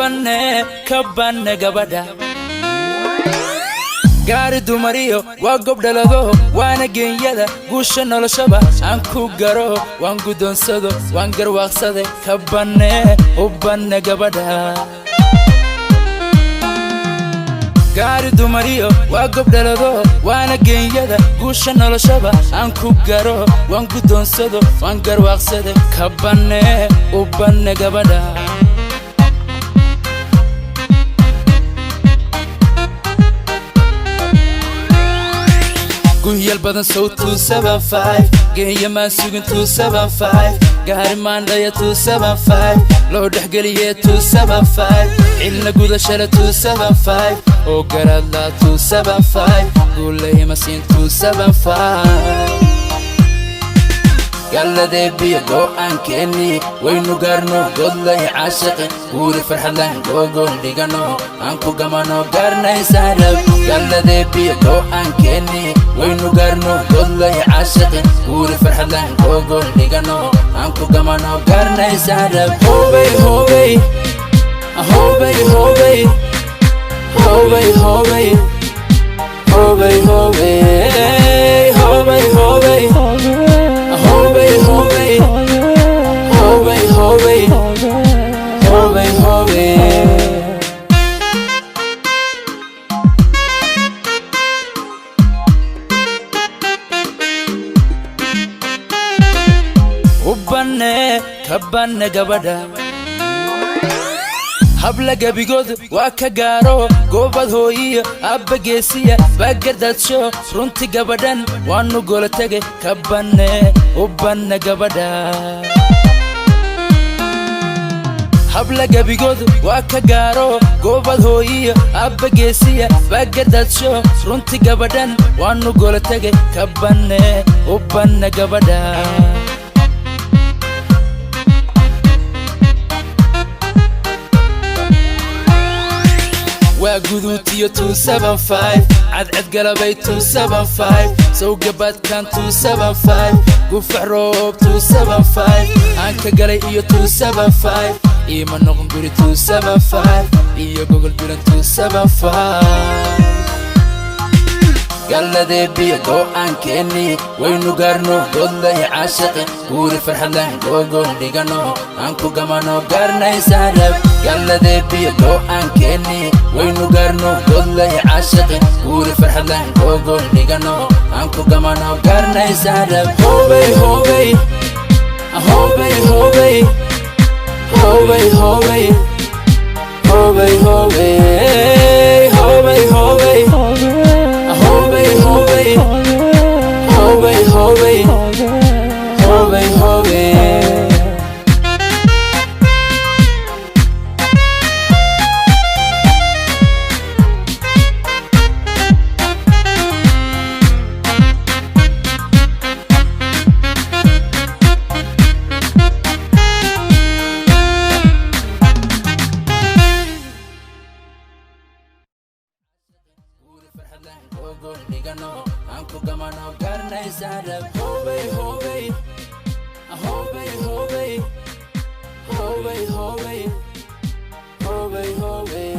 kabane gabadha gaari dumariyo waa gobdhalado waana geenyada guusha noloshaba aan ku garo waan gudoonsado waan garwaaqsade kabane gabadha gaari dumariyo waa gobdhalado waana geenyada guusha noloshaba aan ku garo waan gudoonsado waan garwaaqsade kabane gabadha Guhyal badan so 275 Geeya maan sugin 275 Gaari maan dhaya 275 Loo dhexgeliye 275 Cilna gudashada 275 Oo garadla 275 Guulahi masiin 275 Galladee biyo go'aan keeni waynu gaarno godlay caashiqi guuri farxadlan gogoon dhigano aan ku gamano gaarnaysaa dhab Galladee biyo go'aan keeni waynu gaarno godlay caashiqi guuri farxadlan gogoon dhigano aan ku gamano gaarnaysaa dhab Hobay hobay hobay hobay hobay hobay hobay hobay hobay hobay Hobay, hobay, hobay, hobay, hobay, hobay. Kabane gabadha habla gabigood waa ka gaaro goobad hooyiyo abba geesiya baagadadsho runti gabadhan waanu gola tage kabane gabadha habla gabigood waa ka gaaro goobad hooyiyo abba geesiya baagadadsho runti gabadhan waanu gola tage kabane gabadha Guduutiyo 275 cadcad galabay 275 soo gabad kan 275 gufac roob 275 aan ka galay iyo 275 ima noqon guri 275 iyo gogol bilan 275 Galladee biyo go'aan keeni waynu gaarno godlay caashiqi guuri farxadlan gogoon dhigano aan ku gamano gaarnaysaa dhab Galladee biyo go'aan keeni waynu gaarno godlay caashiqi guuri farxadlan gogoon dhigano aan ku gamano gaarnaysaa dhab Hobay hobay hobay hobay hobay hobay hobay hobay hobay hobay Hobay, hobay, hobay, hobay, hobay, hobay. Anku gamano garnaysaa dhab Hobay, hobay, hobay, hobay, hobay, hobay, hobay, hobay